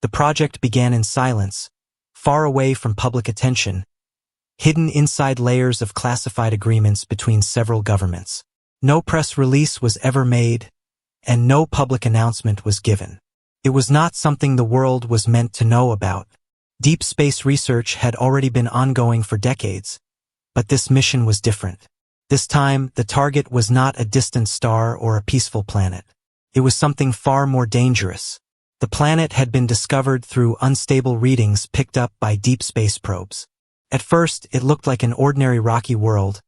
The project began in silence, far away from public attention, hidden inside layers of classified agreements between several governments. No press release was ever made, and no public announcement was given. It was not something the world was meant to know about. Deep space research had already been ongoing for decades, but this mission was different. This time, the target was not a distant star or a peaceful planet. It was something far more dangerous. The planet had been discovered through unstable readings picked up by deep space probes. At first, it looked like an ordinary rocky world,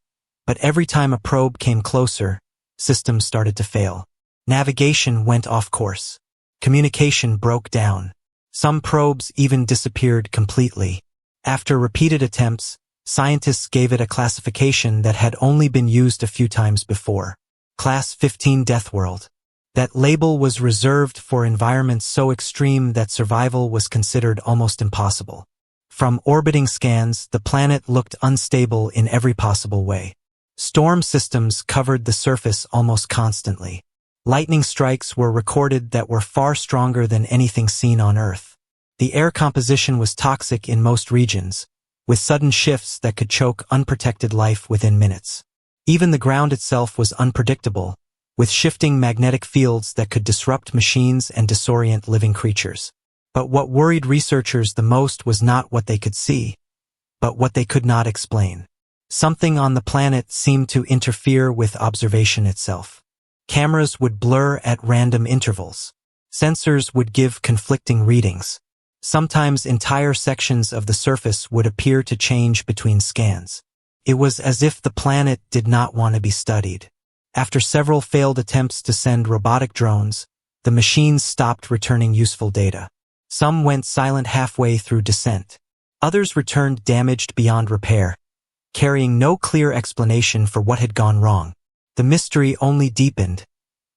but every time a probe came closer, systems started to fail. Navigation went off course. Communication broke down. Some probes even disappeared completely. After repeated attempts, scientists gave it a classification that had only been used a few times before. Class 15 Deathworld. That label was reserved for environments so extreme that survival was considered almost impossible. From orbiting scans, the planet looked unstable in every possible way. Storm systems covered the surface almost constantly. Lightning strikes were recorded that were far stronger than anything seen on Earth. The air composition was toxic in most regions, with sudden shifts that could choke unprotected life within minutes. Even the ground itself was unpredictable, with shifting magnetic fields that could disrupt machines and disorient living creatures. But what worried researchers the most was not what they could see, but what they could not explain. Something on the planet seemed to interfere with observation itself. Cameras would blur at random intervals. Sensors would give conflicting readings. Sometimes entire sections of the surface would appear to change between scans. It was as if the planet did not want to be studied. After several failed attempts to send robotic drones, the machines stopped returning useful data. Some went silent halfway through descent. Others returned damaged beyond repair, carrying no clear explanation for what had gone wrong. The mystery only deepened,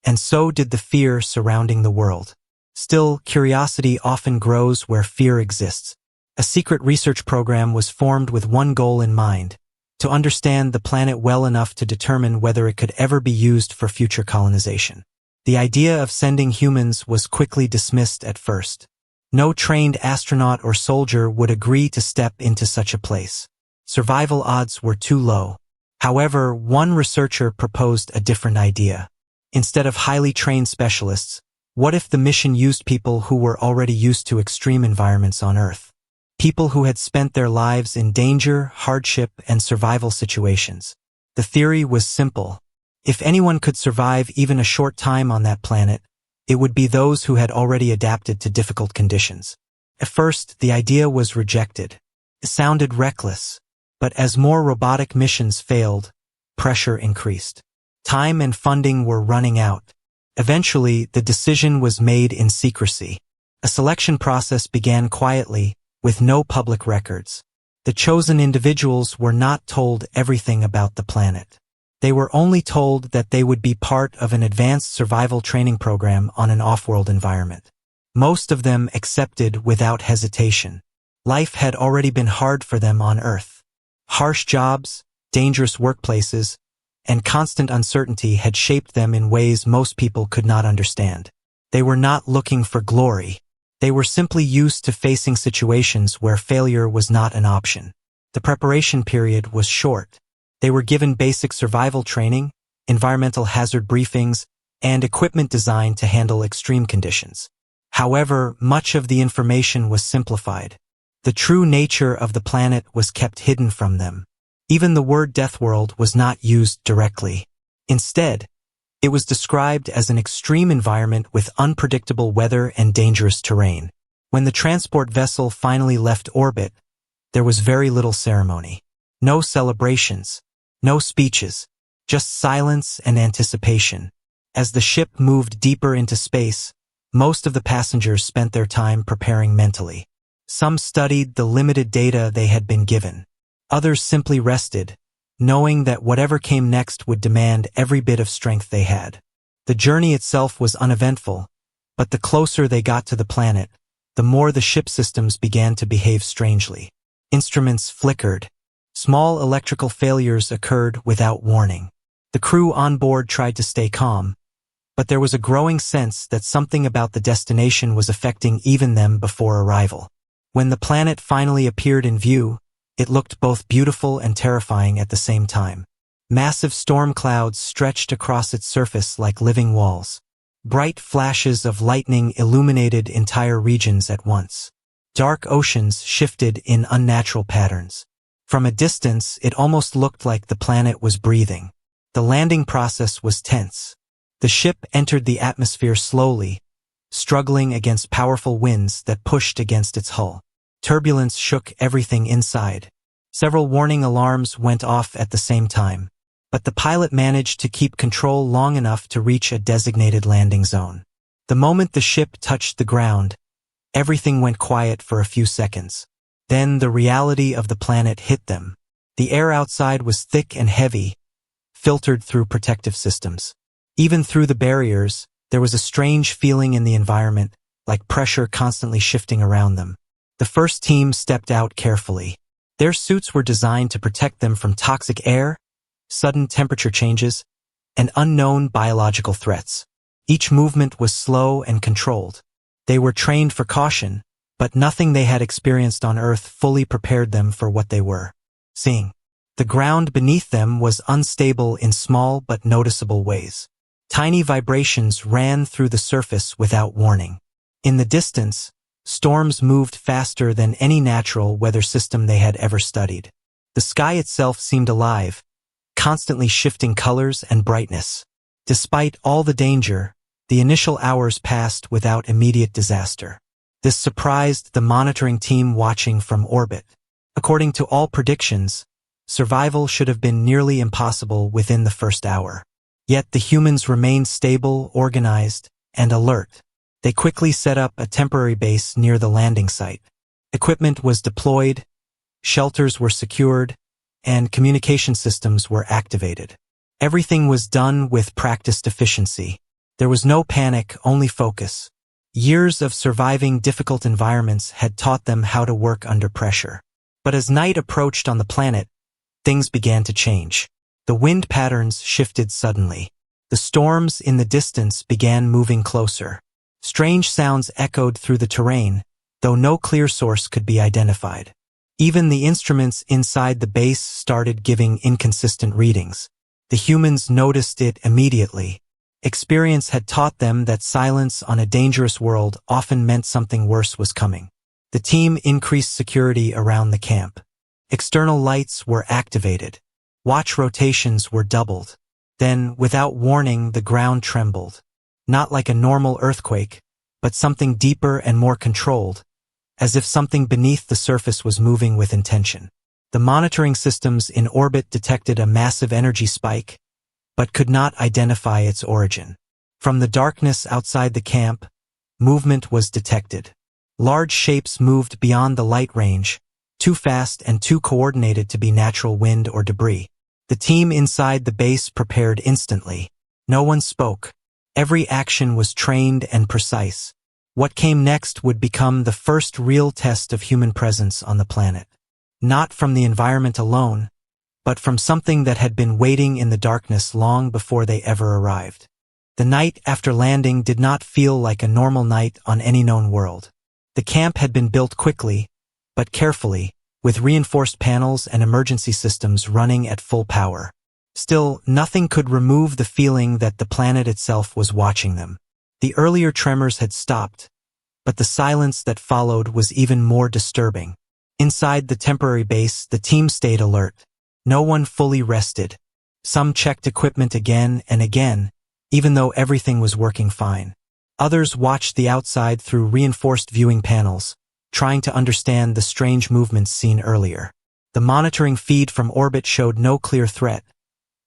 and so did the fear surrounding the world. Still, curiosity often grows where fear exists. A secret research program was formed with one goal in mind: to understand the planet well enough to determine whether it could ever be used for future colonization. The idea of sending humans was quickly dismissed at first. No trained astronaut or soldier would agree to step into such a place. Survival odds were too low. However, one researcher proposed a different idea. Instead of highly trained specialists, what if the mission used people who were already used to extreme environments on Earth? People who had spent their lives in danger, hardship, and survival situations. The theory was simple. If anyone could survive even a short time on that planet, it would be those who had already adapted to difficult conditions. At first, the idea was rejected. It sounded reckless. But as more robotic missions failed, pressure increased. Time and funding were running out. Eventually, the decision was made in secrecy. A selection process began quietly, with no public records. The chosen individuals were not told everything about the planet. They were only told that they would be part of an advanced survival training program on an off-world environment. Most of them accepted without hesitation. Life had already been hard for them on Earth. Harsh jobs, dangerous workplaces, and constant uncertainty had shaped them in ways most people could not understand. They were not looking for glory. They were simply used to facing situations where failure was not an option. The preparation period was short. They were given basic survival training, environmental hazard briefings, and equipment designed to handle extreme conditions. However, much of the information was simplified. The true nature of the planet was kept hidden from them. Even the word Deathworld was not used directly. Instead, it was described as an extreme environment with unpredictable weather and dangerous terrain. When the transport vessel finally left orbit, there was very little ceremony. No celebrations, no speeches, just silence and anticipation. As the ship moved deeper into space, most of the passengers spent their time preparing mentally. Some studied the limited data they had been given. Others simply rested, knowing that whatever came next would demand every bit of strength they had. The journey itself was uneventful, but the closer they got to the planet, the more the ship systems began to behave strangely. Instruments flickered. Small electrical failures occurred without warning. The crew on board tried to stay calm, but there was a growing sense that something about the destination was affecting even them before arrival. When the planet finally appeared in view, it looked both beautiful and terrifying at the same time. Massive storm clouds stretched across its surface like living walls. Bright flashes of lightning illuminated entire regions at once. Dark oceans shifted in unnatural patterns. From a distance, it almost looked like the planet was breathing. The landing process was tense. The ship entered the atmosphere slowly, struggling against powerful winds that pushed against its hull. Turbulence shook everything inside. Several warning alarms went off at the same time, but the pilot managed to keep control long enough to reach a designated landing zone. The moment the ship touched the ground, everything went quiet for a few seconds. Then the reality of the planet hit them. The air outside was thick and heavy, filtered through protective systems. Even through the barriers, there was a strange feeling in the environment, like pressure constantly shifting around them. The first team stepped out carefully. Their suits were designed to protect them from toxic air, sudden temperature changes, and unknown biological threats. Each movement was slow and controlled. They were trained for caution, but nothing they had experienced on Earth fully prepared them for what they were seeing. The ground beneath them was unstable in small but noticeable ways. Tiny vibrations ran through the surface without warning. In the distance, storms moved faster than any natural weather system they had ever studied. The sky itself seemed alive, constantly shifting colors and brightness. Despite all the danger, the initial hours passed without immediate disaster. This surprised the monitoring team watching from orbit. According to all predictions, survival should have been nearly impossible within the first hour. Yet the humans remained stable, organized, and alert. They quickly set up a temporary base near the landing site. Equipment was deployed, shelters were secured, and communication systems were activated. Everything was done with practiced efficiency. There was no panic, only focus. Years of surviving difficult environments had taught them how to work under pressure. But as night approached on the planet, things began to change. The wind patterns shifted suddenly. The storms in the distance began moving closer. Strange sounds echoed through the terrain, though no clear source could be identified. Even the instruments inside the base started giving inconsistent readings. The humans noticed it immediately. Experience had taught them that silence on a dangerous world often meant something worse was coming. The team increased security around the camp. External lights were activated. Watch rotations were doubled. Then, without warning, the ground trembled. Not like a normal earthquake, but something deeper and more controlled, as if something beneath the surface was moving with intention. The monitoring systems in orbit detected a massive energy spike, but could not identify its origin. From the darkness outside the camp, movement was detected. Large shapes moved beyond the light range, too fast and too coordinated to be natural wind or debris. The team inside the base prepared instantly. No one spoke. Every action was trained and precise. What came next would become the first real test of human presence on the planet. Not from the environment alone, but from something that had been waiting in the darkness long before they ever arrived. The night after landing did not feel like a normal night on any known world. The camp had been built quickly, but carefully, with reinforced panels and emergency systems running at full power. Still, nothing could remove the feeling that the planet itself was watching them. The earlier tremors had stopped, but the silence that followed was even more disturbing. Inside the temporary base, the team stayed alert. No one fully rested. Some checked equipment again and again, even though everything was working fine. Others watched the outside through reinforced viewing panels, trying to understand the strange movements seen earlier. The monitoring feed from orbit showed no clear threat,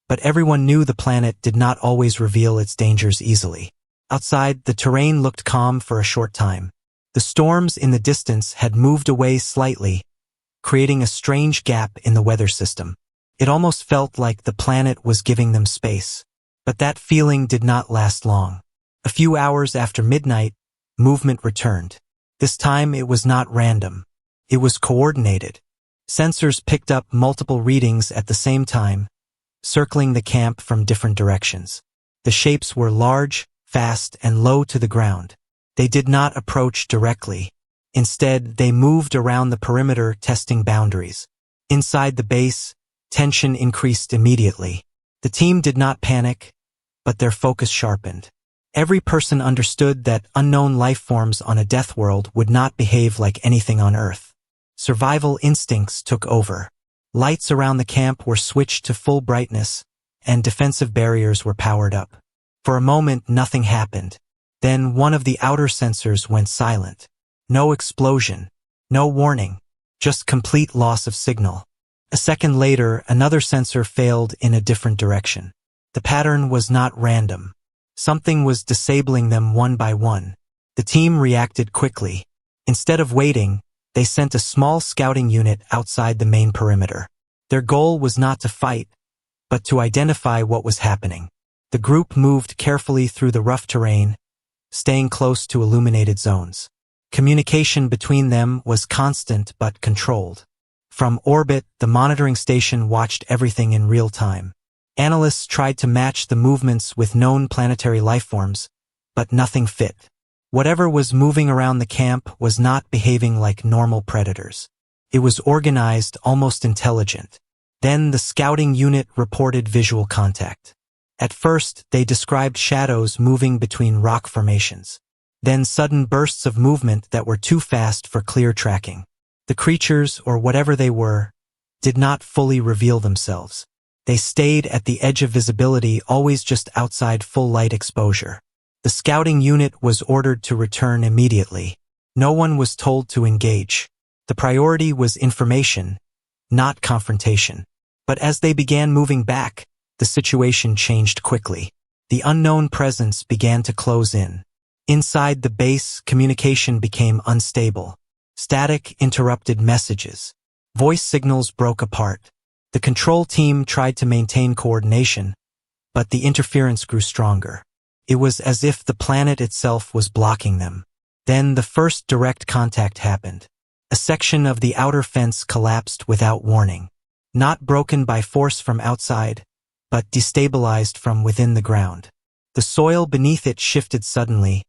but everyone knew the planet did not always reveal its dangers easily. Outside, the terrain looked calm for a short time. The storms in the distance had moved away slightly, creating a strange gap in the weather system. It almost felt like the planet was giving them space. But that feeling did not last long. A few hours after midnight, movement returned. This time it was not random. It was coordinated. Sensors picked up multiple readings at the same time, circling the camp from different directions. The shapes were large, fast and low to the ground. They did not approach directly. Instead, they moved around the perimeter, testing boundaries. Inside the base, tension increased immediately. The team did not panic, but their focus sharpened. Every person understood that unknown life forms on a death world would not behave like anything on Earth. Survival instincts took over. Lights around the camp were switched to full brightness, and defensive barriers were powered up. For a moment, nothing happened. Then one of the outer sensors went silent. No explosion, no warning, just complete loss of signal. A second later, another sensor failed in a different direction. The pattern was not random. Something was disabling them one by one. The team reacted quickly. Instead of waiting, they sent a small scouting unit outside the main perimeter. Their goal was not to fight, but to identify what was happening. The group moved carefully through the rough terrain, staying close to illuminated zones. Communication between them was constant but controlled. From orbit, the monitoring station watched everything in real time. Analysts tried to match the movements with known planetary lifeforms, but nothing fit. Whatever was moving around the camp was not behaving like normal predators. It was organized, almost intelligent. Then the scouting unit reported visual contact. At first, they described shadows moving between rock formations. Then sudden bursts of movement that were too fast for clear tracking. The creatures, or whatever they were, did not fully reveal themselves. They stayed at the edge of visibility, always just outside full light exposure. The scouting unit was ordered to return immediately. No one was told to engage. The priority was information, not confrontation. But as they began moving back, the situation changed quickly. The unknown presence began to close in. Inside the base, communication became unstable. Static interrupted messages. Voice signals broke apart. The control team tried to maintain coordination, but the interference grew stronger. It was as if the planet itself was blocking them. Then the first direct contact happened. A section of the outer fence collapsed without warning. Not broken by force from outside, but destabilized from within the ground. The soil beneath it shifted suddenly,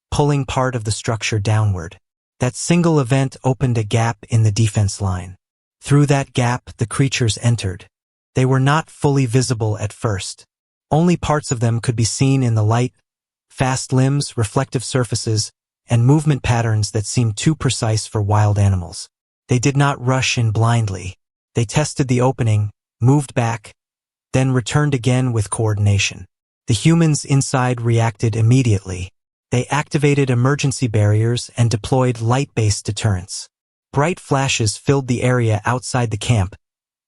pulling part of the structure downward. That single event opened a gap in the defense line. Through that gap, the creatures entered. They were not fully visible at first. Only parts of them could be seen in the light, fast limbs, reflective surfaces, and movement patterns that seemed too precise for wild animals. They did not rush in blindly. They tested the opening, moved back, then returned again with coordination. The humans inside reacted immediately. They activated emergency barriers and deployed light-based deterrents. Bright flashes filled the area outside the camp,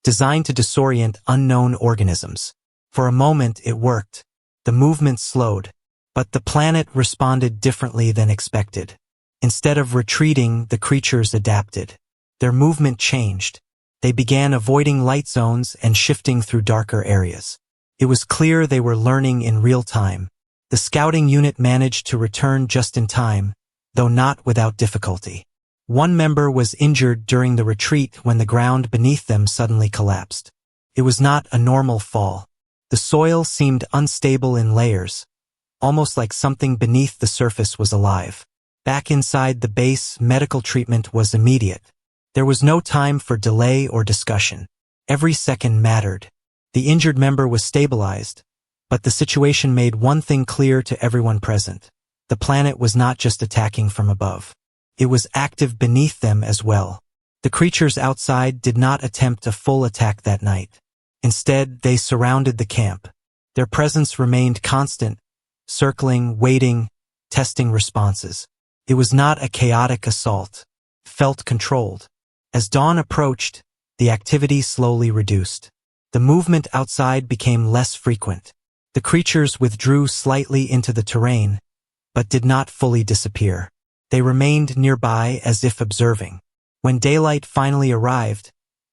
designed to disorient unknown organisms. For a moment, it worked. The movement slowed, but the planet responded differently than expected. Instead of retreating, the creatures adapted. Their movement changed. They began avoiding light zones and shifting through darker areas. It was clear they were learning in real time. The scouting unit managed to return just in time, though not without difficulty. One member was injured during the retreat when the ground beneath them suddenly collapsed. It was not a normal fall. The soil seemed unstable in layers, almost like something beneath the surface was alive. Back inside the base, medical treatment was immediate. There was no time for delay or discussion. Every second mattered. The injured member was stabilized, but the situation made one thing clear to everyone present. The planet was not just attacking from above. It was active beneath them as well. The creatures outside did not attempt a full attack that night. Instead, they surrounded the camp. Their presence remained constant, circling, waiting, testing responses. It was not a chaotic assault. It felt controlled. As dawn approached, the activity slowly reduced. The movement outside became less frequent. The creatures withdrew slightly into the terrain, but did not fully disappear. They remained nearby as if observing. When daylight finally arrived,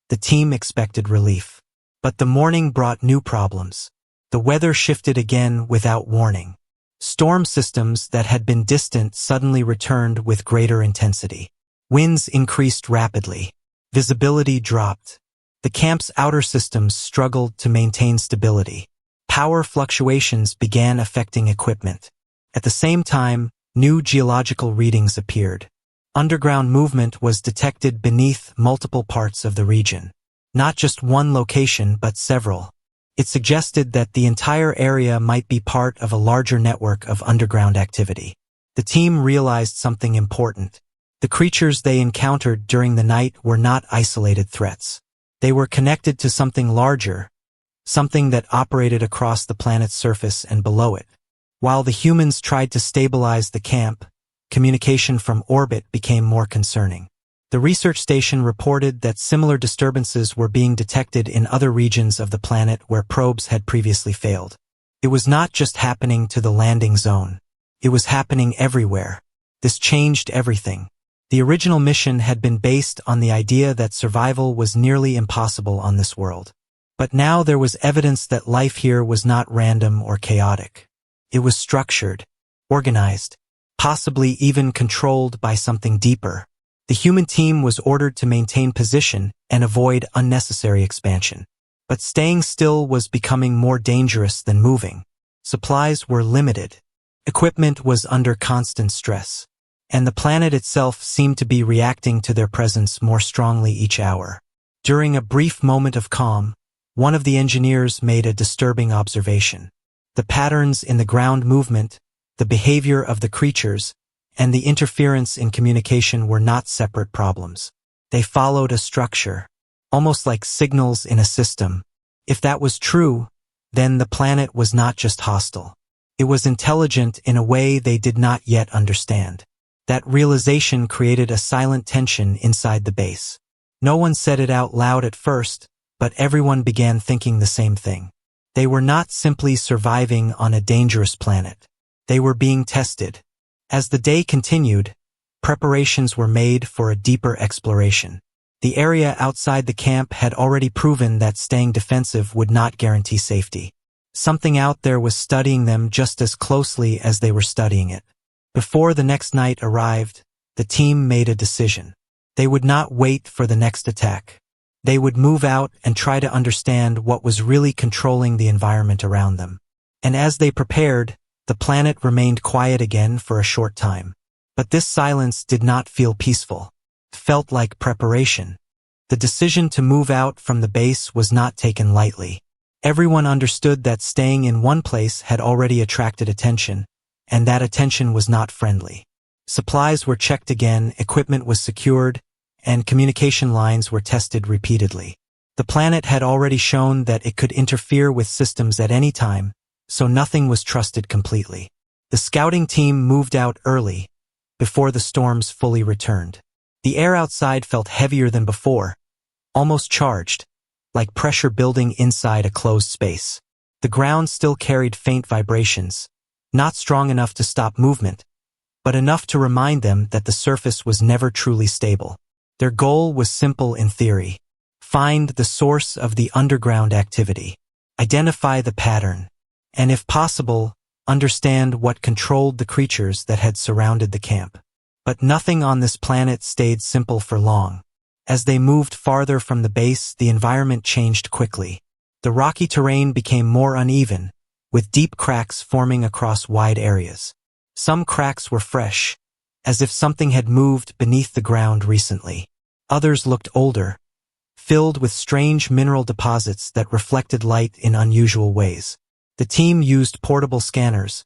the team expected relief. But the morning brought new problems. The weather shifted again without warning. Storm systems that had been distant suddenly returned with greater intensity. Winds increased rapidly. Visibility dropped. The camp's outer systems struggled to maintain stability. Power fluctuations began affecting equipment. At the same time, new geological readings appeared. Underground movement was detected beneath multiple parts of the region. Not just one location, but several. It suggested that the entire area might be part of a larger network of underground activity. The team realized something important. The creatures they encountered during the night were not isolated threats. They were connected to something larger, something that operated across the planet's surface and below it. While the humans tried to stabilize the camp, communication from orbit became more concerning. The research station reported that similar disturbances were being detected in other regions of the planet where probes had previously failed. It was not just happening to the landing zone. It was happening everywhere. This changed everything. The original mission had been based on the idea that survival was nearly impossible on this world. But now there was evidence that life here was not random or chaotic. It was structured, organized, possibly even controlled by something deeper. The human team was ordered to maintain position and avoid unnecessary expansion. But staying still was becoming more dangerous than moving. Supplies were limited. Equipment was under constant stress. And the planet itself seemed to be reacting to their presence more strongly each hour. During a brief moment of calm, one of the engineers made a disturbing observation. The patterns in the ground movement, the behavior of the creatures, and the interference in communication were not separate problems. They followed a structure, almost like signals in a system. If that was true, then the planet was not just hostile. It was intelligent in a way they did not yet understand. That realization created a silent tension inside the base. No one said it out loud at first, but everyone began thinking the same thing. They were not simply surviving on a dangerous planet. They were being tested. As the day continued, preparations were made for a deeper exploration. The area outside the camp had already proven that staying defensive would not guarantee safety. Something out there was studying them just as closely as they were studying it. Before the next night arrived, the team made a decision. They would not wait for the next attack. They would move out and try to understand what was really controlling the environment around them. And as they prepared, the planet remained quiet again for a short time. But this silence did not feel peaceful. It felt like preparation. The decision to move out from the base was not taken lightly. Everyone understood that staying in one place had already attracted attention, and that attention was not friendly. Supplies were checked again, equipment was secured, and communication lines were tested repeatedly. The planet had already shown that it could interfere with systems at any time, so nothing was trusted completely. The scouting team moved out early, before the storms fully returned. The air outside felt heavier than before, almost charged, like pressure building inside a closed space. The ground still carried faint vibrations, not strong enough to stop movement, but enough to remind them that the surface was never truly stable. Their goal was simple in theory. Find the source of the underground activity. Identify the pattern. And if possible, understand what controlled the creatures that had surrounded the camp. But nothing on this planet stayed simple for long. As they moved farther from the base, the environment changed quickly. The rocky terrain became more uneven, with deep cracks forming across wide areas. Some cracks were fresh, as if something had moved beneath the ground recently. Others looked older, filled with strange mineral deposits that reflected light in unusual ways. The team used portable scanners,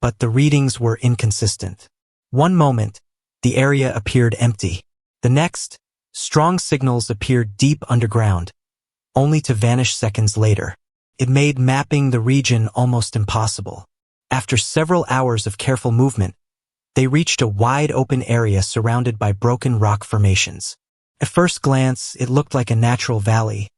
but the readings were inconsistent. One moment, the area appeared empty. The next, strong signals appeared deep underground, only to vanish seconds later. It made mapping the region almost impossible. After several hours of careful movement, they reached a wide-open area surrounded by broken rock formations. At first glance, it looked like a natural valley,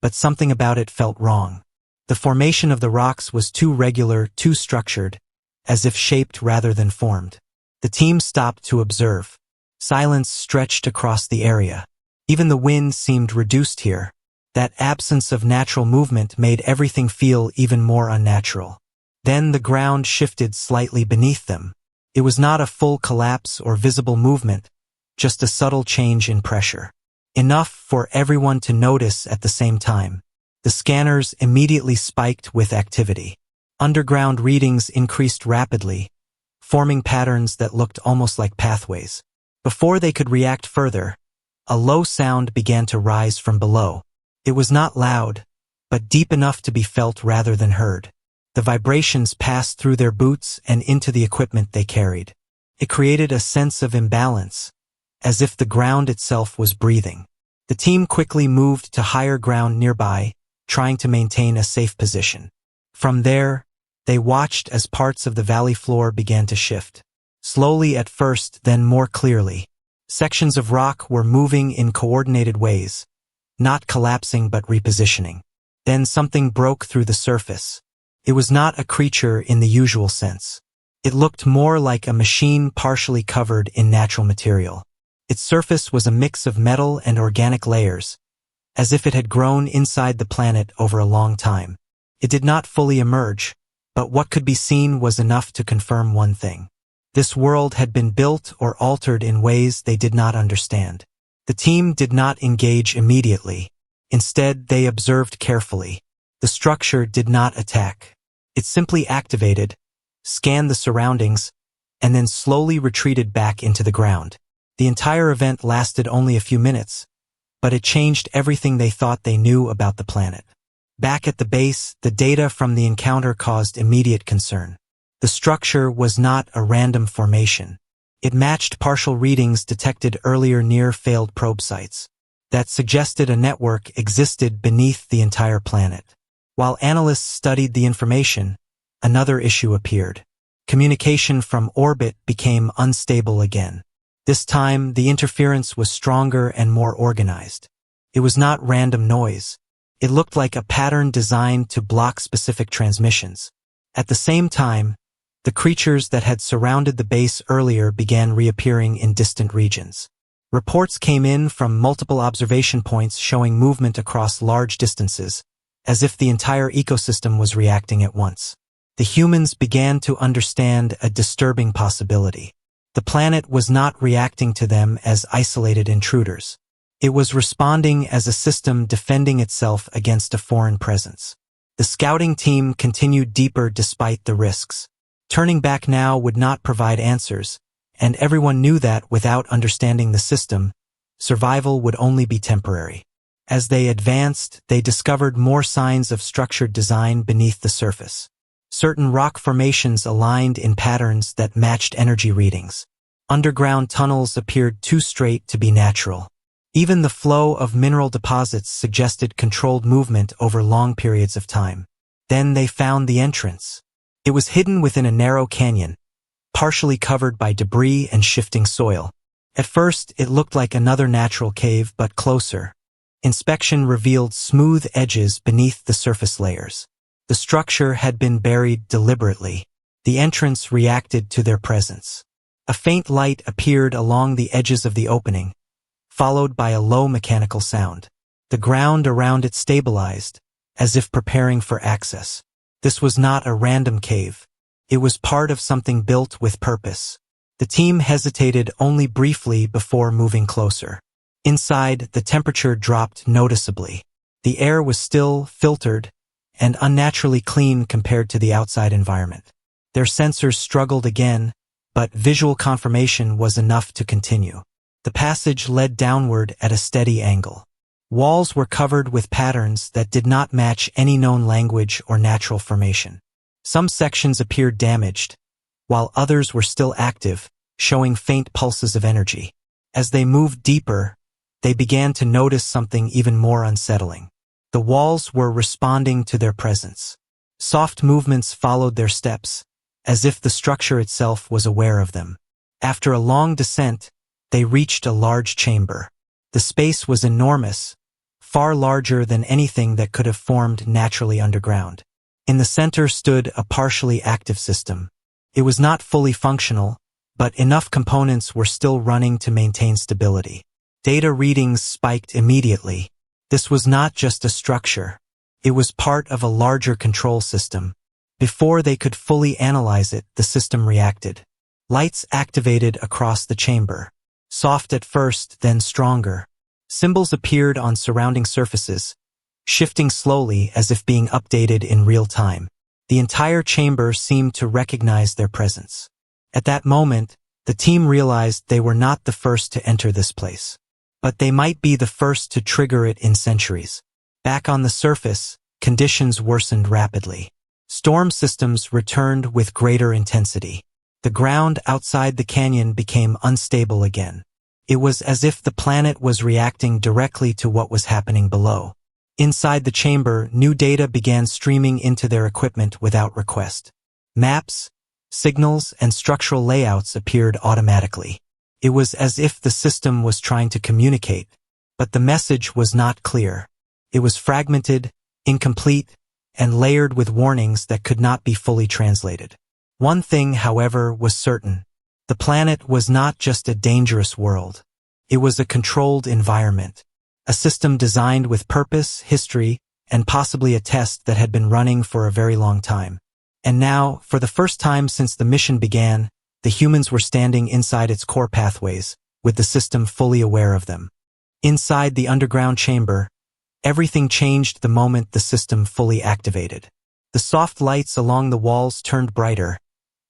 but something about it felt wrong. The formation of the rocks was too regular, too structured, as if shaped rather than formed. The team stopped to observe. Silence stretched across the area. Even the wind seemed reduced here. That absence of natural movement made everything feel even more unnatural. Then the ground shifted slightly beneath them. It was not a full collapse or visible movement, just a subtle change in pressure. Enough for everyone to notice at the same time. The scanners immediately spiked with activity. Underground readings increased rapidly, forming patterns that looked almost like pathways. Before they could react further, a low sound began to rise from below. It was not loud, but deep enough to be felt rather than heard. The vibrations passed through their boots and into the equipment they carried. It created a sense of imbalance, as if the ground itself was breathing. The team quickly moved to higher ground nearby, trying to maintain a safe position. From there, they watched as parts of the valley floor began to shift. Slowly at first, then more clearly. Sections of rock were moving in coordinated ways, not collapsing but repositioning. Then something broke through the surface. It was not a creature in the usual sense. It looked more like a machine partially covered in natural material. Its surface was a mix of metal and organic layers, as if it had grown inside the planet over a long time. It did not fully emerge, but what could be seen was enough to confirm one thing. This world had been built or altered in ways they did not understand. The team did not engage immediately. Instead, they observed carefully. The structure did not attack. It simply activated, scanned the surroundings, and then slowly retreated back into the ground. The entire event lasted only a few minutes, but it changed everything they thought they knew about the planet. Back at the base, the data from the encounter caused immediate concern. The structure was not a random formation. It matched partial readings detected earlier near failed probe sites that suggested a network existed beneath the entire planet. While analysts studied the information, another issue appeared. Communication from orbit became unstable again. This time, the interference was stronger and more organized. It was not random noise. It looked like a pattern designed to block specific transmissions. At the same time, the creatures that had surrounded the base earlier began reappearing in distant regions. Reports came in from multiple observation points showing movement across large distances, as if the entire ecosystem was reacting at once. The humans began to understand a disturbing possibility. The planet was not reacting to them as isolated intruders. It was responding as a system defending itself against a foreign presence. The scouting team continued deeper despite the risks. Turning back now would not provide answers, and everyone knew that without understanding the system, survival would only be temporary. As they advanced, they discovered more signs of structured design beneath the surface. Certain rock formations aligned in patterns that matched energy readings. Underground tunnels appeared too straight to be natural. Even the flow of mineral deposits suggested controlled movement over long periods of time. Then they found the entrance. It was hidden within a narrow canyon, partially covered by debris and shifting soil. At first, it looked like another natural cave, but closer. Inspection revealed smooth edges beneath the surface layers. The structure had been buried deliberately. The entrance reacted to their presence. A faint light appeared along the edges of the opening, followed by a low mechanical sound. The ground around it stabilized, as if preparing for access. This was not a random cave. It was part of something built with purpose. The team hesitated only briefly before moving closer. Inside, the temperature dropped noticeably. The air was still, filtered, and unnaturally clean compared to the outside environment. Their sensors struggled again, but visual confirmation was enough to continue. The passage led downward at a steady angle. Walls were covered with patterns that did not match any known language or natural formation. Some sections appeared damaged, while others were still active, showing faint pulses of energy. As they moved deeper, they began to notice something even more unsettling. The walls were responding to their presence. Soft movements followed their steps, as if the structure itself was aware of them. After a long descent, they reached a large chamber. The space was enormous, far larger than anything that could have formed naturally underground. In the center stood a partially active system. It was not fully functional, but enough components were still running to maintain stability. Data readings spiked immediately. This was not just a structure. It was part of a larger control system. Before they could fully analyze it, the system reacted. Lights activated across the chamber. Soft at first, then stronger. Symbols appeared on surrounding surfaces, shifting slowly as if being updated in real time. The entire chamber seemed to recognize their presence. At that moment, the team realized they were not the first to enter this place. But they might be the first to trigger it in centuries. Back on the surface, conditions worsened rapidly. Storm systems returned with greater intensity. The ground outside the canyon became unstable again. It was as if the planet was reacting directly to what was happening below. Inside the chamber, new data began streaming into their equipment without request. Maps, signals, and structural layouts appeared automatically. It was as if the system was trying to communicate, but the message was not clear. It was fragmented, incomplete, and layered with warnings that could not be fully translated. One thing, however, was certain. The planet was not just a dangerous world. It was a controlled environment, a system designed with purpose, history, and possibly a test that had been running for a very long time. And now, for the first time since the mission began, the humans were standing inside its core pathways, with the system fully aware of them. Inside the underground chamber, everything changed the moment the system fully activated. The soft lights along the walls turned brighter,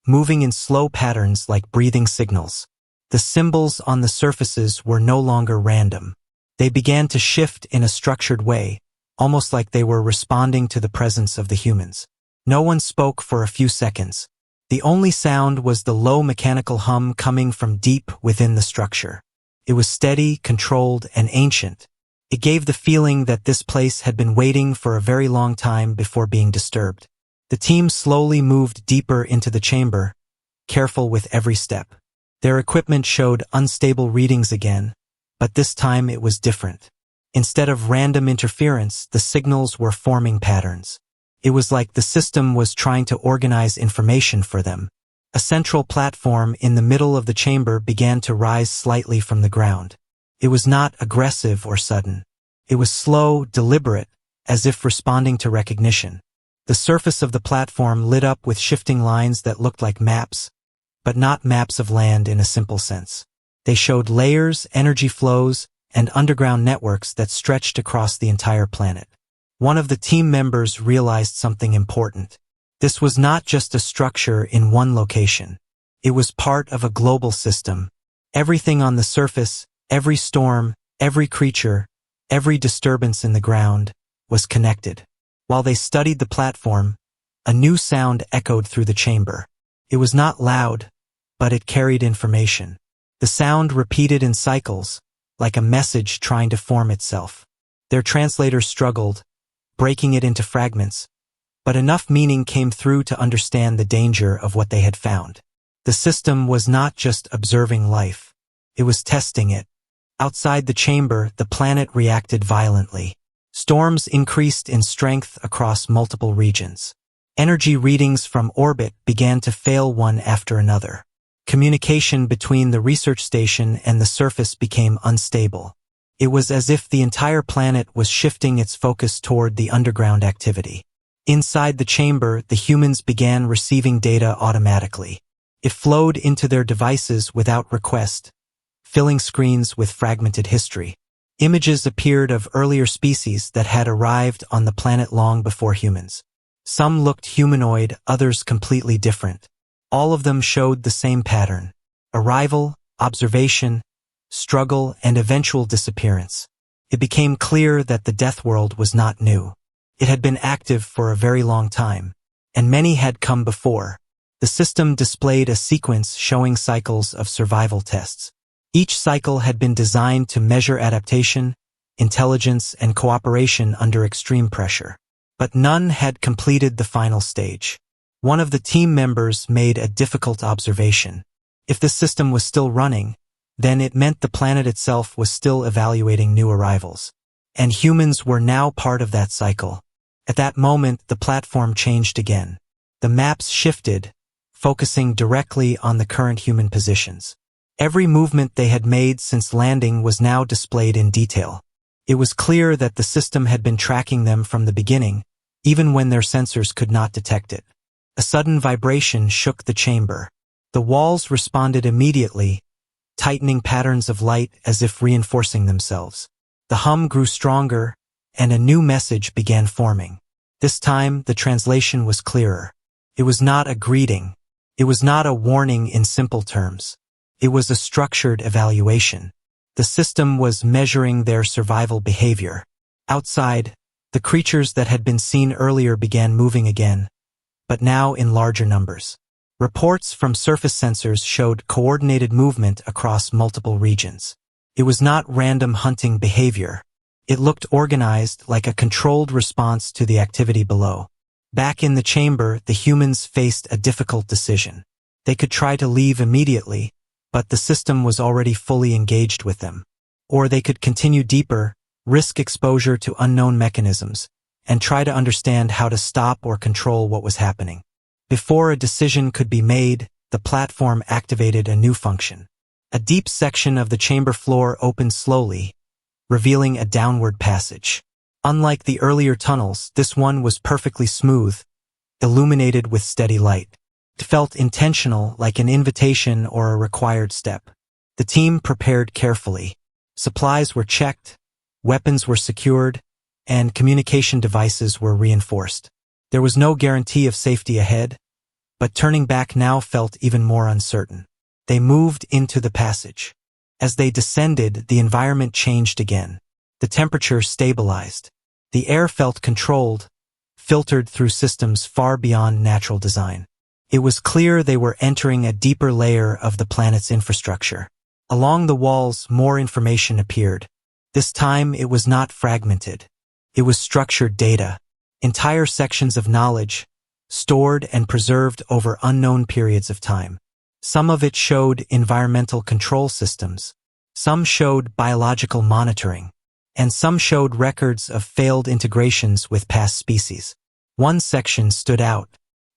moving in slow patterns like breathing signals. The symbols on the surfaces were no longer random. They began to shift in a structured way, almost like they were responding to the presence of the humans. No one spoke for a few seconds. The only sound was the low mechanical hum coming from deep within the structure. It was steady, controlled, and ancient. It gave the feeling that this place had been waiting for a very long time before being disturbed. The team slowly moved deeper into the chamber, careful with every step. Their equipment showed unstable readings again, but this time it was different. Instead of random interference, the signals were forming patterns. It was like the system was trying to organize information for them. A central platform in the middle of the chamber began to rise slightly from the ground. It was not aggressive or sudden. It was slow, deliberate, as if responding to recognition. The surface of the platform lit up with shifting lines that looked like maps, but not maps of land in a simple sense. They showed layers, energy flows, and underground networks that stretched across the entire planet. One of the team members realized something important. This was not just a structure in one location. It was part of a global system. Everything on the surface, every storm, every creature, every disturbance in the ground, was connected. While they studied the platform, a new sound echoed through the chamber. It was not loud, but it carried information. The sound repeated in cycles, like a message trying to form itself. Their translators struggled, breaking it into fragments, but enough meaning came through to understand the danger of what they had found. The system was not just observing life. It was testing it. Outside the chamber, the planet reacted violently. Storms increased in strength across multiple regions. Energy readings from orbit began to fail one after another. Communication between the research station and the surface became unstable. It was as if the entire planet was shifting its focus toward the underground activity. Inside the chamber, the humans began receiving data automatically. It flowed into their devices without request, filling screens with fragmented history. Images appeared of earlier species that had arrived on the planet long before humans. Some looked humanoid, others completely different. All of them showed the same pattern: arrival, observation, struggle, and eventual disappearance. It became clear that the Deathworld was not new. It had been active for a very long time, and many had come before. The system displayed a sequence showing cycles of survival tests. Each cycle had been designed to measure adaptation, intelligence, and cooperation under extreme pressure. But none had completed the final stage. One of the team members made a difficult observation. If the system was still running, then it meant the planet itself was still evaluating new arrivals. And humans were now part of that cycle. At that moment, the platform changed again. The maps shifted, focusing directly on the current human positions. Every movement they had made since landing was now displayed in detail. It was clear that the system had been tracking them from the beginning, even when their sensors could not detect it. A sudden vibration shook the chamber. The walls responded immediately, tightening patterns of light as if reinforcing themselves. The hum grew stronger, and a new message began forming. This time, the translation was clearer. It was not a greeting. It was not a warning in simple terms. It was a structured evaluation. The system was measuring their survival behavior. Outside, the creatures that had been seen earlier began moving again, but now in larger numbers. Reports from surface sensors showed coordinated movement across multiple regions. It was not random hunting behavior. It looked organized, like a controlled response to the activity below. Back in the chamber, the humans faced a difficult decision. They could try to leave immediately, but the system was already fully engaged with them. Or they could continue deeper, risk exposure to unknown mechanisms, and try to understand how to stop or control what was happening. Before a decision could be made, the platform activated a new function. A deep section of the chamber floor opened slowly, revealing a downward passage. Unlike the earlier tunnels, this one was perfectly smooth, illuminated with steady light. It felt intentional, like an invitation or a required step. The team prepared carefully. Supplies were checked, weapons were secured, and communication devices were reinforced. There was no guarantee of safety ahead, but turning back now felt even more uncertain. They moved into the passage. As they descended, the environment changed again. The temperature stabilized. The air felt controlled, filtered through systems far beyond natural design. It was clear they were entering a deeper layer of the planet's infrastructure. Along the walls, more information appeared. This time, it was not fragmented. It was structured data, entire sections of knowledge, stored and preserved over unknown periods of time. Some of it showed environmental control systems, some showed biological monitoring, and some showed records of failed integrations with past species. One section stood out.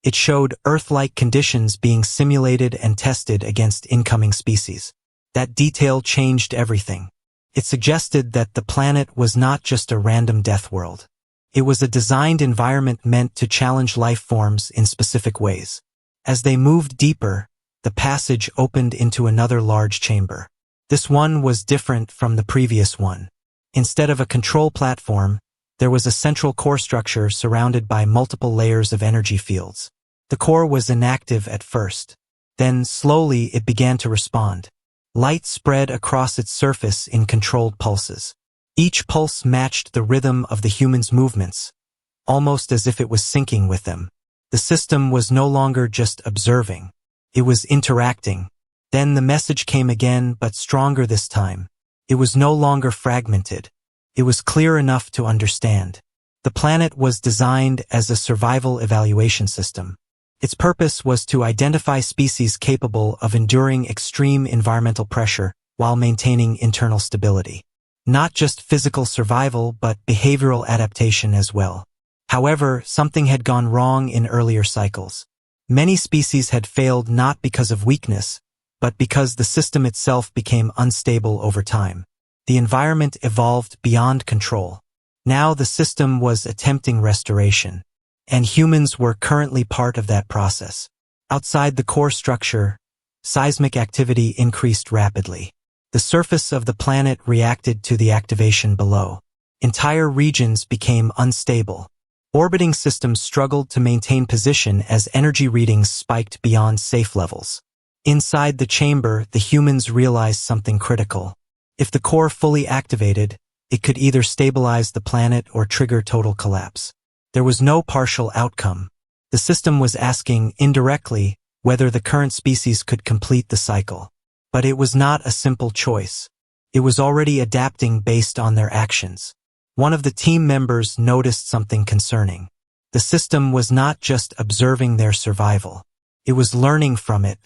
It showed Earth-like conditions being simulated and tested against incoming species. That detail changed everything. It suggested that the planet was not just a random death world. It was a designed environment meant to challenge life forms in specific ways. As they moved deeper, the passage opened into another large chamber. This one was different from the previous one. Instead of a control platform, there was a central core structure surrounded by multiple layers of energy fields. The core was inactive at first. Then, slowly, it began to respond. Light spread across its surface in controlled pulses. Each pulse matched the rhythm of the human's movements, almost as if it was syncing with them. The system was no longer just observing. It was interacting. Then the message came again, but stronger this time. It was no longer fragmented. It was clear enough to understand. The planet was designed as a survival evaluation system. Its purpose was to identify species capable of enduring extreme environmental pressure while maintaining internal stability. Not just physical survival, but behavioral adaptation as well. However, something had gone wrong in earlier cycles. Many species had failed not because of weakness, but because the system itself became unstable over time. The environment evolved beyond control. Now the system was attempting restoration, and humans were currently part of that process. Outside the core structure, seismic activity increased rapidly. The surface of the planet reacted to the activation below. Entire regions became unstable. Orbiting systems struggled to maintain position as energy readings spiked beyond safe levels. Inside the chamber, the humans realized something critical. If the core fully activated, it could either stabilize the planet or trigger total collapse. There was no partial outcome. The system was asking, indirectly, whether the current species could complete the cycle. But it was not a simple choice. It was already adapting based on their actions. One of the team members noticed something concerning. The system was not just observing their survival. It was learning from it.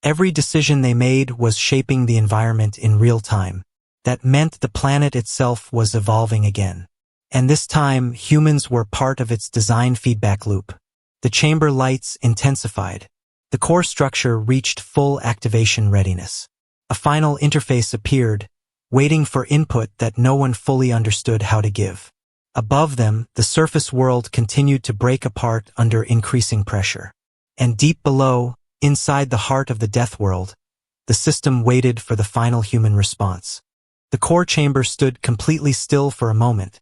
Every decision they made was shaping the environment in real time. That meant the planet itself was evolving again. And this time, humans were part of its design feedback loop. The chamber lights intensified. The core structure reached full activation readiness. A final interface appeared, waiting for input that no one fully understood how to give. Above them, the surface world continued to break apart under increasing pressure. And deep below, inside the heart of the Deathworld, the system waited for the final human response. The core chamber stood completely still for a moment,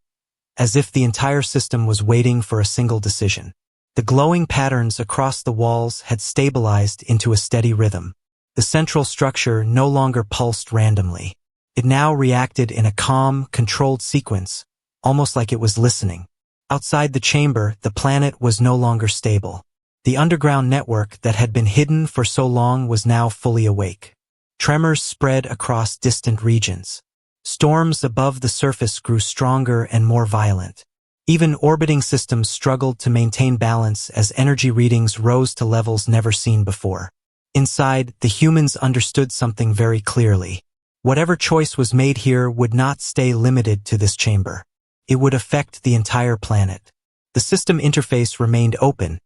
as if the entire system was waiting for a single decision. The glowing patterns across the walls had stabilized into a steady rhythm. The central structure no longer pulsed randomly. It now reacted in a calm, controlled sequence, almost like it was listening. Outside the chamber, the planet was no longer stable. The underground network that had been hidden for so long was now fully awake. Tremors spread across distant regions. Storms above the surface grew stronger and more violent. Even orbiting systems struggled to maintain balance as energy readings rose to levels never seen before. Inside, the humans understood something very clearly. Whatever choice was made here would not stay limited to this chamber. It would affect the entire planet. The system interface remained open,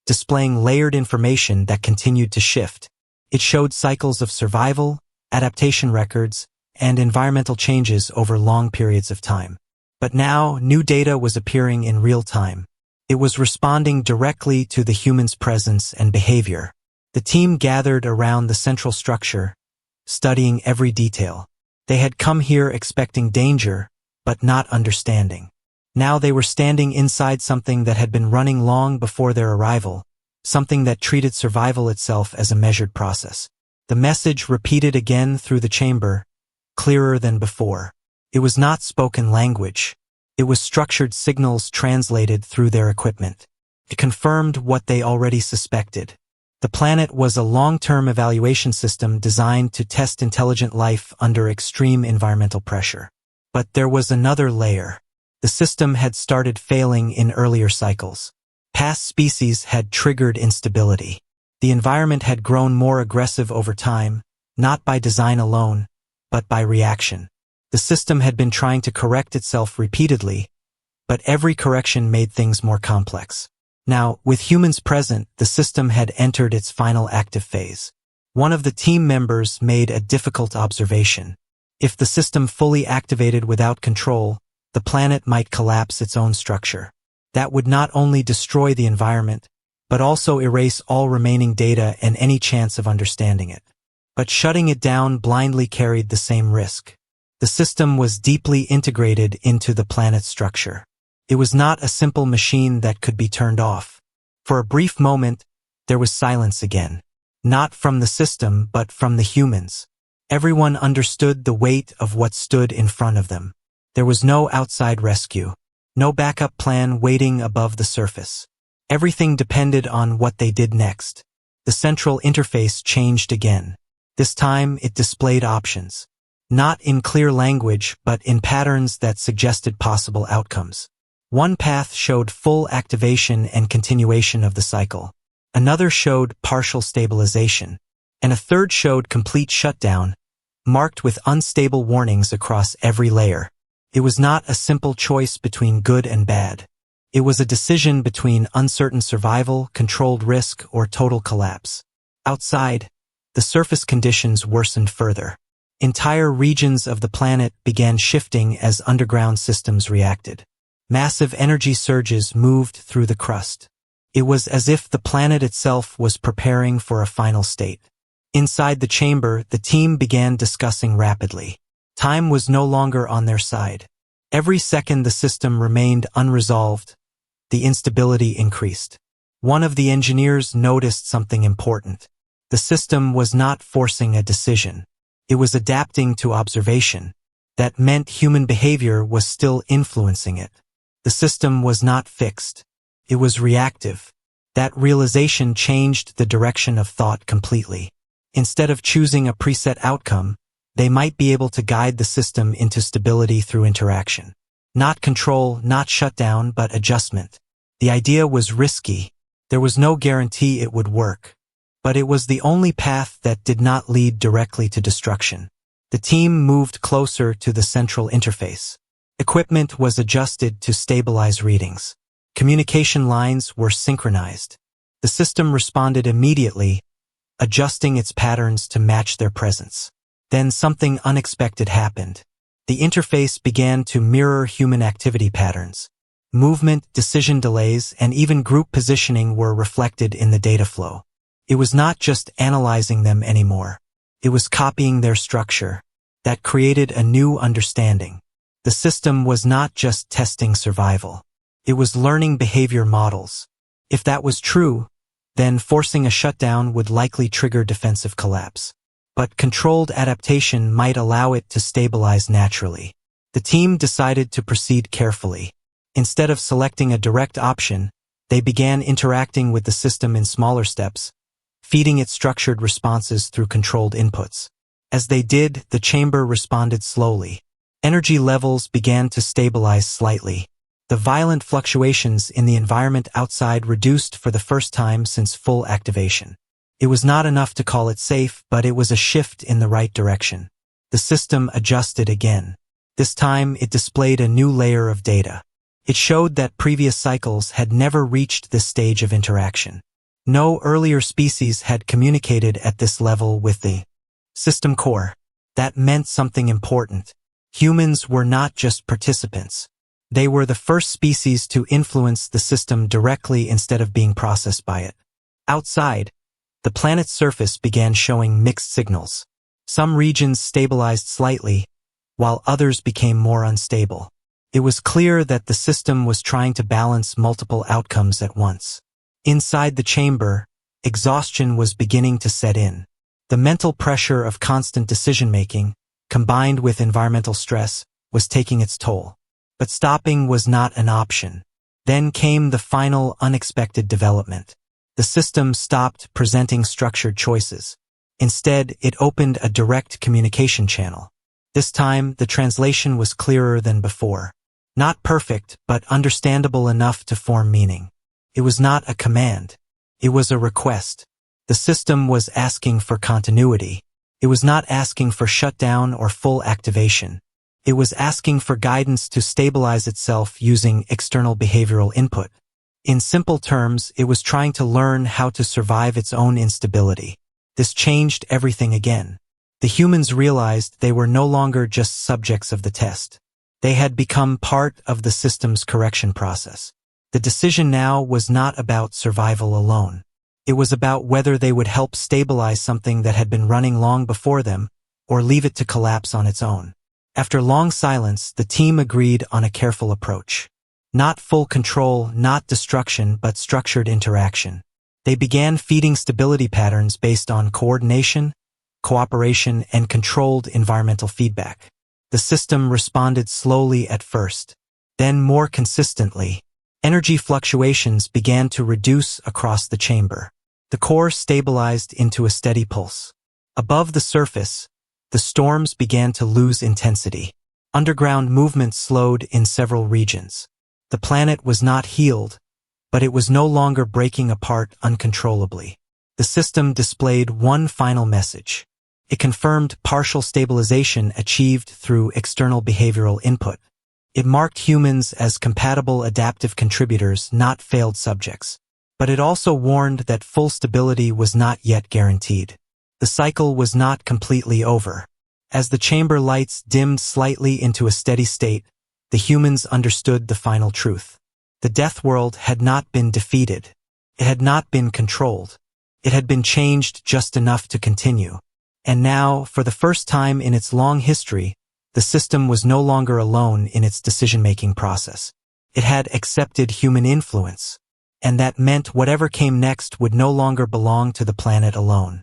displaying layered information that continued to shift. It showed cycles of survival, adaptation records, and environmental changes over long periods of time. But now, new data was appearing in real time. It was responding directly to the human's presence and behavior. The team gathered around the central structure, studying every detail. They had come here expecting danger, but not understanding. Now they were standing inside something that had been running long before their arrival, something that treated survival itself as a measured process. The message repeated again through the chamber, clearer than before. It was not spoken language. It was structured signals translated through their equipment. It confirmed what they already suspected. The planet was a long-term evaluation system designed to test intelligent life under extreme environmental pressure. But there was another layer. The system had started failing in earlier cycles. Past species had triggered instability. The environment had grown more aggressive over time, not by design alone, but by reaction. The system had been trying to correct itself repeatedly, but every correction made things more complex. Now, with humans present, the system had entered its final active phase. One of the team members made a difficult observation. If the system fully activated without control, the planet might collapse its own structure. That would not only destroy the environment, but also erase all remaining data and any chance of understanding it. But shutting it down blindly carried the same risk. The system was deeply integrated into the planet's structure. It was not a simple machine that could be turned off. For a brief moment, there was silence again. Not from the system, but from the humans. Everyone understood the weight of what stood in front of them. There was no outside rescue. No backup plan waiting above the surface. Everything depended on what they did next. The central interface changed again. This time, it displayed options. Not in clear language, but in patterns that suggested possible outcomes. One path showed full activation and continuation of the cycle. Another showed partial stabilization. And a third showed complete shutdown, marked with unstable warnings across every layer. It was not a simple choice between good and bad. It was a decision between uncertain survival, controlled risk, or total collapse. Outside, the surface conditions worsened further. Entire regions of the planet began shifting as underground systems reacted. Massive energy surges moved through the crust. It was as if the planet itself was preparing for a final state. Inside the chamber, the team began discussing rapidly. Time was no longer on their side. Every second the system remained unresolved, the instability increased. One of the engineers noticed something important. The system was not forcing a decision. It was adapting to observation. That meant human behavior was still influencing it. The system was not fixed. It was reactive. That realization changed the direction of thought completely. Instead of choosing a preset outcome, they might be able to guide the system into stability through interaction. Not control, not shutdown, but adjustment. The idea was risky. There was no guarantee it would work. But it was the only path that did not lead directly to destruction. The team moved closer to the central interface. Equipment was adjusted to stabilize readings. Communication lines were synchronized. The system responded immediately, adjusting its patterns to match their presence. Then something unexpected happened. The interface began to mirror human activity patterns. Movement, decision delays, and even group positioning were reflected in the data flow. It was not just analyzing them anymore. It was copying their structure. That created a new understanding. The system was not just testing survival. It was learning behavior models. If that was true, then forcing a shutdown would likely trigger defensive collapse. But controlled adaptation might allow it to stabilize naturally. The team decided to proceed carefully. Instead of selecting a direct option, they began interacting with the system in smaller steps, feeding it structured responses through controlled inputs. As they did, the chamber responded slowly. Energy levels began to stabilize slightly. The violent fluctuations in the environment outside reduced for the first time since full activation. It was not enough to call it safe, but it was a shift in the right direction. The system adjusted again. This time, it displayed a new layer of data. It showed that previous cycles had never reached this stage of interaction. No earlier species had communicated at this level with the system core. That meant something important. Humans were not just participants. They were the first species to influence the system directly instead of being processed by it. Outside, the planet's surface began showing mixed signals. Some regions stabilized slightly, while others became more unstable. It was clear that the system was trying to balance multiple outcomes at once. Inside the chamber, exhaustion was beginning to set in. The mental pressure of constant decision-making, combined with environmental stress, was taking its toll. But stopping was not an option. Then came the final unexpected development. The system stopped presenting structured choices. Instead, it opened a direct communication channel. This time, the translation was clearer than before. Not perfect, but understandable enough to form meaning. It was not a command. It was a request. The system was asking for continuity. It was not asking for shutdown or full activation. It was asking for guidance to stabilize itself using external behavioral input. In simple terms, it was trying to learn how to survive its own instability. This changed everything again. The humans realized they were no longer just subjects of the test. They had become part of the system's correction process. The decision now was not about survival alone. It was about whether they would help stabilize something that had been running long before them, or leave it to collapse on its own. After long silence, the team agreed on a careful approach. Not full control, not destruction, but structured interaction. They began feeding stability patterns based on coordination, cooperation, and controlled environmental feedback. The system responded slowly at first, then more consistently. Energy fluctuations began to reduce across the chamber. The core stabilized into a steady pulse. Above the surface, the storms began to lose intensity. Underground movement slowed in several regions. The planet was not healed, but it was no longer breaking apart uncontrollably. The system displayed one final message. It confirmed partial stabilization achieved through external behavioral input. It marked humans as compatible adaptive contributors, not failed subjects. But it also warned that full stability was not yet guaranteed. The cycle was not completely over. As the chamber lights dimmed slightly into a steady state, the humans understood the final truth. The Deathworld had not been defeated. It had not been controlled. It had been changed just enough to continue. And now, for the first time in its long history, the system was no longer alone in its decision-making process. It had accepted human influence, and that meant whatever came next would no longer belong to the planet alone.